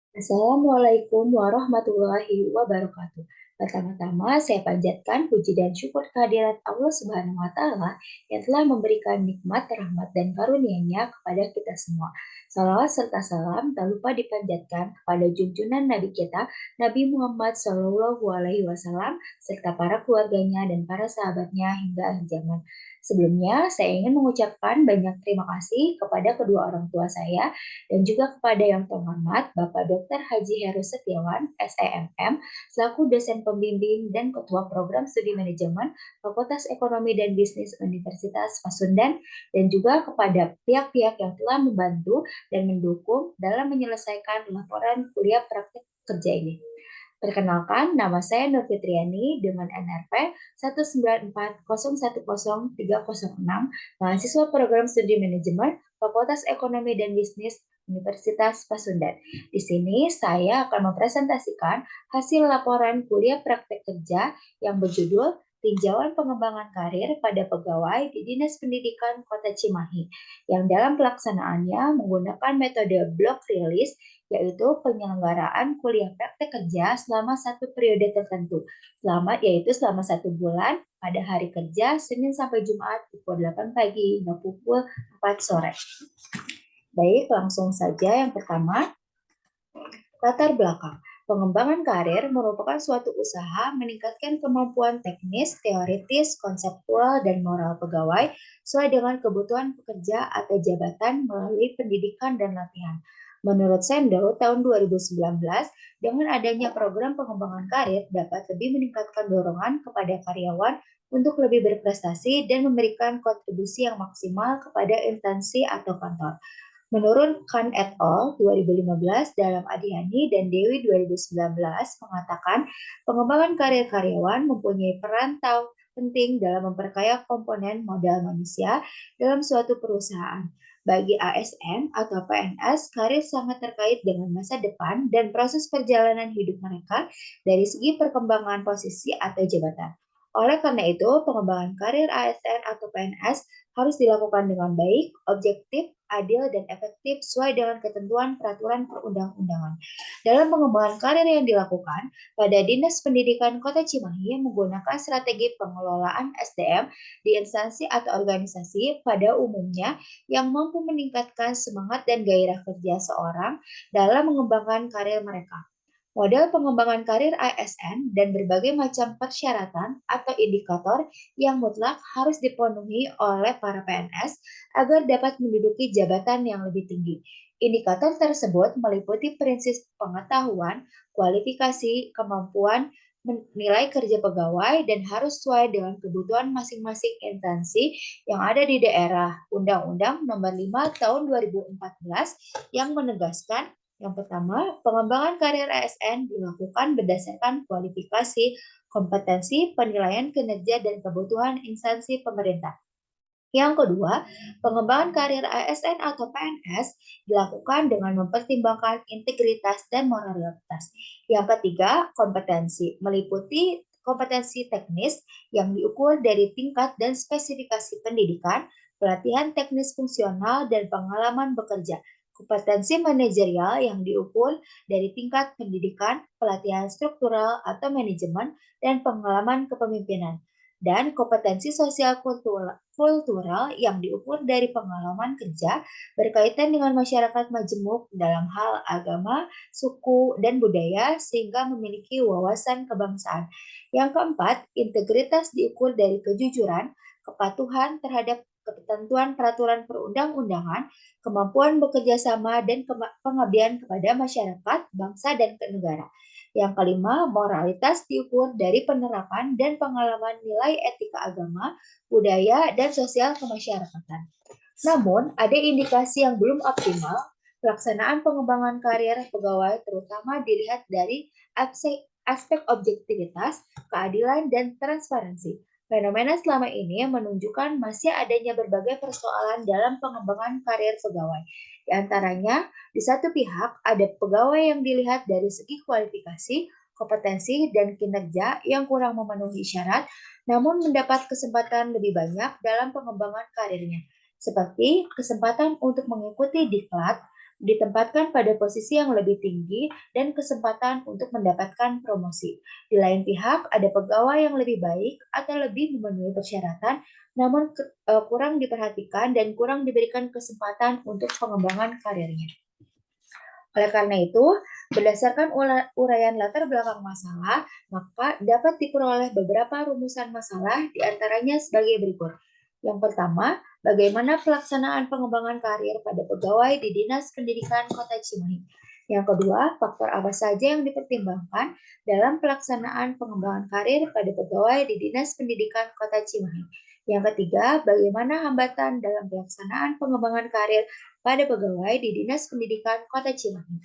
Assalamualaikum warahmatullahi wabarakatuh. Pertama-tama, saya panjatkan puji dan syukur kehadirat Allah Subhanahu wa Ta'ala yang telah memberikan nikmat, rahmat, dan karunia-Nya kepada kita semua. Salawat serta salam tak lupa dipanjatkan kepada junjungan Nabi kita, Nabi Muhammad Shallallahu Alaihi Wasallam, serta para keluarganya dan para sahabatnya hingga akhir zaman. Sebelumnya, saya ingin mengucapkan banyak terima kasih kepada kedua orang tua saya dan juga kepada yang terhormat Bapak Dr. Haji Heru Setiawan, SEMM, selaku dosen pembimbing dan Ketua Program Studi Manajemen Fakultas Ekonomi dan Bisnis Universitas Pasundan, dan juga kepada pihak-pihak yang telah membantu dan mendukung dalam menyelesaikan laporan kuliah praktik kerja ini. Perkenalkan, nama saya Nur Fitriani dengan NRP 194010306, mahasiswa program studi manajemen Fakultas Ekonomi dan Bisnis Universitas Pasundan. Di sini saya akan mempresentasikan hasil laporan kuliah praktek kerja yang berjudul Tinjauan Pengembangan Karir pada Pegawai di Dinas Pendidikan Kota Cimahi, yang dalam pelaksanaannya menggunakan metode block release, yaitu penyelenggaraan kuliah praktek kerja selama satu periode tertentu, yaitu selama 1 bulan pada hari kerja Senin sampai Jumat pukul 8 pagi hingga pukul 4 sore. Baik, langsung saja yang pertama, latar belakang. Pengembangan karir merupakan suatu usaha meningkatkan kemampuan teknis, teoritis, konseptual, dan moral pegawai sesuai dengan kebutuhan pekerja atau jabatan melalui pendidikan dan latihan. Menurut Sendo, tahun 2019, dengan adanya program pengembangan karir dapat lebih meningkatkan dorongan kepada karyawan untuk lebih berprestasi dan memberikan kontribusi yang maksimal kepada instansi atau kantor. Menurut Khan et al. 2015 dalam Adihani dan Dewi 2019 mengatakan pengembangan karir karyawan mempunyai peran penting dalam memperkaya komponen modal manusia dalam suatu perusahaan. Bagi ASN atau PNS, karir sangat terkait dengan masa depan dan proses perjalanan hidup mereka dari segi perkembangan posisi atau jabatan. Oleh karena itu, pengembangan karir ASN atau PNS harus dilakukan dengan baik, objektif, adil, dan efektif sesuai dengan ketentuan peraturan perundang-undangan. Dalam pengembangan karir yang dilakukan, pada Dinas Pendidikan Kota Cimahi menggunakan strategi pengelolaan SDM di instansi atau organisasi pada umumnya yang mampu meningkatkan semangat dan gairah kerja seorang dalam mengembangkan karir mereka. Model pengembangan karir ASN dan berbagai macam persyaratan atau indikator yang mutlak harus dipenuhi oleh para PNS agar dapat menduduki jabatan yang lebih tinggi. Indikator tersebut meliputi prinsip pengetahuan, kualifikasi, kemampuan, nilai kerja pegawai, dan harus sesuai dengan kebutuhan masing-masing instansi yang ada di daerah. Undang-Undang Nomor 5 Tahun 2014 yang menegaskan yang pertama, pengembangan karir ASN dilakukan berdasarkan kualifikasi, kompetensi, penilaian kinerja, dan kebutuhan instansi pemerintah. Yang kedua, pengembangan karir ASN atau PNS dilakukan dengan mempertimbangkan integritas dan moralitas. Yang ketiga, kompetensi meliputi kompetensi teknis yang diukur dari tingkat dan spesifikasi pendidikan, pelatihan teknis fungsional, dan pengalaman bekerja. Kompetensi manajerial yang diukur dari tingkat pendidikan, pelatihan struktural atau manajemen, dan pengalaman kepemimpinan, dan kompetensi sosial kultural yang diukur dari pengalaman kerja berkaitan dengan masyarakat majemuk dalam hal agama, suku, dan budaya sehingga memiliki wawasan kebangsaan. Yang keempat, integritas diukur dari kejujuran, kepatuhan terhadap ketentuan peraturan perundang-undangan, kemampuan bekerja sama, dan pengabdian kepada masyarakat, bangsa, dan negara. Yang kelima, moralitas diukur dari penerapan dan pengalaman nilai etika agama, budaya, dan sosial kemasyarakatan. Namun, ada indikasi yang belum optimal. Pelaksanaan pengembangan karir pegawai terutama dilihat dari aspek objektivitas, keadilan, dan transparansi. Fenomena selama ini menunjukkan masih adanya berbagai persoalan dalam pengembangan karir pegawai. Di antaranya, di satu pihak ada pegawai yang dilihat dari segi kualifikasi, kompetensi, dan kinerja yang kurang memenuhi syarat, namun mendapat kesempatan lebih banyak dalam pengembangan karirnya, seperti kesempatan untuk mengikuti diklat, ditempatkan pada posisi yang lebih tinggi dan kesempatan untuk mendapatkan promosi. Di lain pihak, ada pegawai yang lebih baik atau lebih memenuhi persyaratan, namun kurang diperhatikan dan kurang diberikan kesempatan untuk pengembangan karirnya. Oleh karena itu, berdasarkan uraian latar belakang masalah, maka dapat diperoleh beberapa rumusan masalah, diantaranya sebagai berikut. Yang pertama, bagaimana pelaksanaan pengembangan karir pada pegawai di Dinas Pendidikan Kota Cimahi. Yang kedua, faktor apa saja yang dipertimbangkan dalam pelaksanaan pengembangan karir pada pegawai di Dinas Pendidikan Kota Cimahi. Yang ketiga, bagaimana hambatan dalam pelaksanaan pengembangan karir pada pegawai di Dinas Pendidikan Kota Cimahi.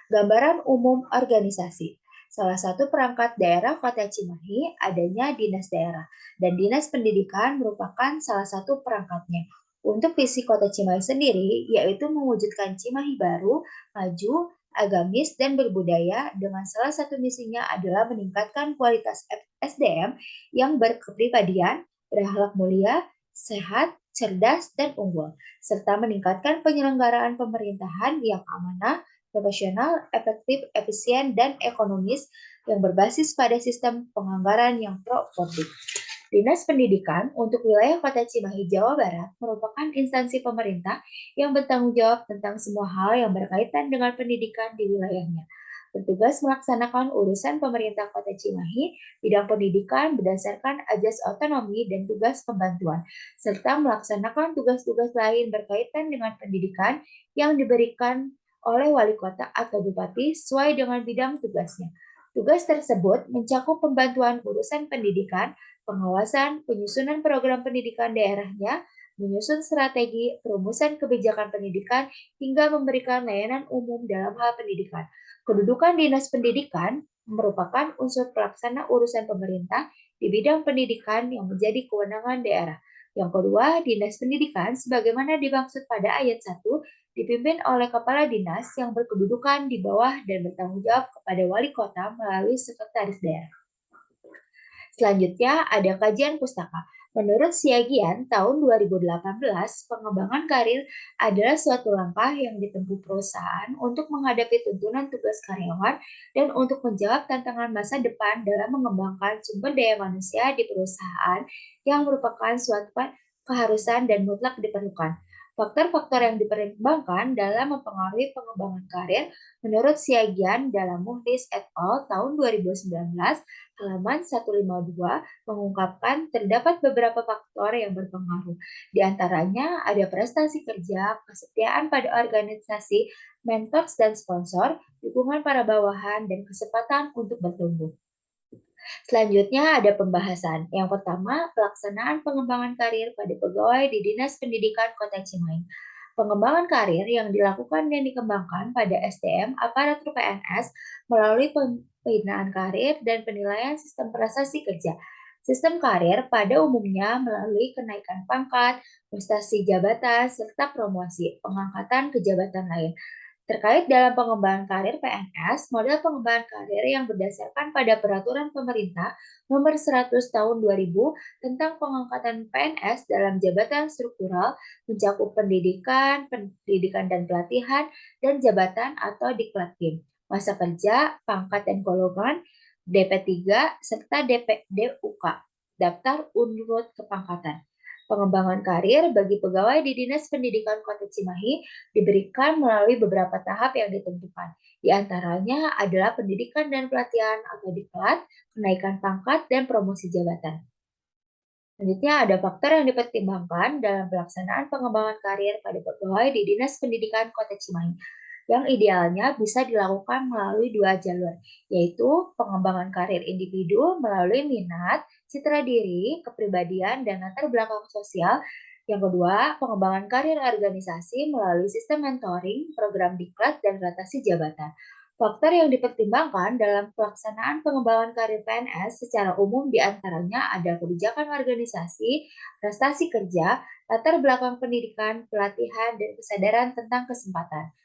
Gambaran umum organisasi. Salah satu perangkat daerah Kota Cimahi adanya dinas daerah, dan dinas pendidikan merupakan salah satu perangkatnya. Untuk visi Kota Cimahi sendiri, yaitu mewujudkan Cimahi baru, maju, agamis, dan berbudaya dengan salah satu misinya adalah meningkatkan kualitas SDM yang berkepribadian, berakhlak mulia, sehat, cerdas, dan unggul, serta meningkatkan penyelenggaraan pemerintahan yang amanah, profesional, efektif, efisien, dan ekonomis yang berbasis pada sistem penganggaran yang produktif. Dinas Pendidikan untuk wilayah Kota Cimahi, Jawa Barat merupakan instansi pemerintah yang bertanggung jawab tentang semua hal yang berkaitan dengan pendidikan di wilayahnya. Bertugas melaksanakan urusan pemerintah Kota Cimahi, bidang pendidikan berdasarkan ajas otonomi dan tugas pembantuan, serta melaksanakan tugas-tugas lain berkaitan dengan pendidikan yang diberikan oleh wali kota atau bupati sesuai dengan bidang tugasnya. Tugas tersebut mencakup pembantuan urusan pendidikan, pengawasan, penyusunan program pendidikan daerahnya, menyusun strategi, perumusan kebijakan pendidikan, hingga memberikan layanan umum dalam hal pendidikan. Kedudukan Dinas Pendidikan merupakan unsur pelaksana urusan pemerintah di bidang pendidikan yang menjadi kewenangan daerah. Yang kedua, Dinas Pendidikan sebagaimana dimaksud pada ayat 1 dipimpin oleh kepala dinas yang berkedudukan di bawah dan bertanggung jawab kepada wali kota melalui sekretaris daerah. Selanjutnya ada kajian pustaka. Menurut Siagian tahun 2018, pengembangan karir adalah suatu langkah yang ditempuh perusahaan untuk menghadapi tuntunan tugas karyawan dan untuk menjawab tantangan masa depan dalam mengembangkan sumber daya manusia di perusahaan yang merupakan suatu keharusan dan mutlak diperlukan. Faktor-faktor yang dipertimbangkan dalam mempengaruhi pengembangan karir menurut Siagian dalam Muhdis et al. Tahun 2019 halaman 152 mengungkapkan terdapat beberapa faktor yang berpengaruh. Di antaranya ada prestasi kerja, kesetiaan pada organisasi, mentors dan sponsor, dukungan para bawahan, dan kesempatan untuk bertumbuh. Selanjutnya ada pembahasan. Yang pertama, pelaksanaan pengembangan karir pada pegawai di Dinas Pendidikan Kota Cimahi. Pengembangan karir yang dilakukan dan dikembangkan pada SDM aparatur PNS melalui pembinaan karir dan penilaian sistem prestasi kerja. Sistem karir pada umumnya melalui kenaikan pangkat, prestasi jabatan, serta promosi, pengangkatan ke jabatan lain. Terkait dalam pengembangan karir PNS, model pengembangan karir yang berdasarkan pada Peraturan Pemerintah Nomor 100 Tahun 2000 tentang pengangkatan PNS dalam jabatan struktural mencakup pendidikan dan pelatihan, dan jabatan atau diklatkim, masa kerja, pangkat dan golongan, DP3, serta DUK, daftar urut kepangkatan. Pengembangan karir bagi pegawai di Dinas Pendidikan Kota Cimahi diberikan melalui beberapa tahap yang ditentukan. Di antaranya adalah pendidikan dan pelatihan atau diklat, kenaikan pangkat, dan promosi jabatan. Selanjutnya ada faktor yang dipertimbangkan dalam pelaksanaan pengembangan karir pada pegawai di Dinas Pendidikan Kota Cimahi, yang idealnya bisa dilakukan melalui dua jalur, yaitu pengembangan karir individu melalui minat, citra diri, kepribadian, dan latar belakang sosial. Yang kedua, pengembangan karir organisasi melalui sistem mentoring, program diklat, dan rotasi jabatan. Faktor yang dipertimbangkan dalam pelaksanaan pengembangan karir PNS secara umum diantaranya ada kebijakan organisasi, prestasi kerja, latar belakang pendidikan, pelatihan, dan kesadaran tentang kesempatan.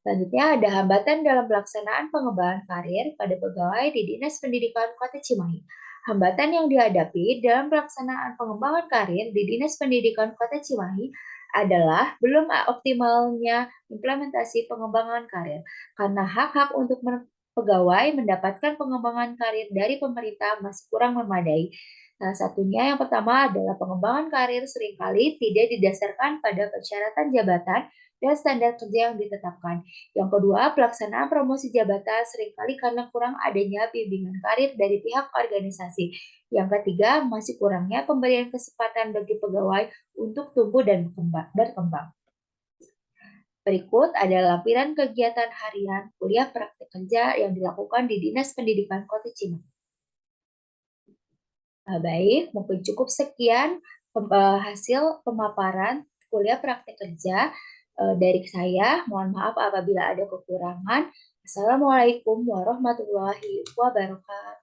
Selanjutnya ada hambatan dalam pelaksanaan pengembangan karir pada pegawai di Dinas Pendidikan Kota Cimahi. Hambatan yang dihadapi dalam pelaksanaan pengembangan karir di Dinas Pendidikan Kota Cimahi adalah belum optimalnya implementasi pengembangan karir, karena hak-hak untuk pegawai mendapatkan pengembangan karir dari pemerintah masih kurang memadai. Salah satunya yang pertama adalah pengembangan karir seringkali tidak didasarkan pada persyaratan jabatan dan standar kerja yang ditetapkan. Yang kedua, pelaksanaan promosi jabatan seringkali karena kurang adanya bimbingan karir dari pihak organisasi. Yang ketiga, masih kurangnya pemberian kesempatan bagi pegawai untuk tumbuh dan berkembang. Berikut adalah lampiran kegiatan harian kuliah praktik kerja yang dilakukan di Dinas Pendidikan Kota Cimahi. Baik, mungkin cukup sekian hasil pemaparan kuliah praktik kerja dari saya. Mohon maaf apabila ada kekurangan. Assalamualaikum warahmatullahi wabarakatuh.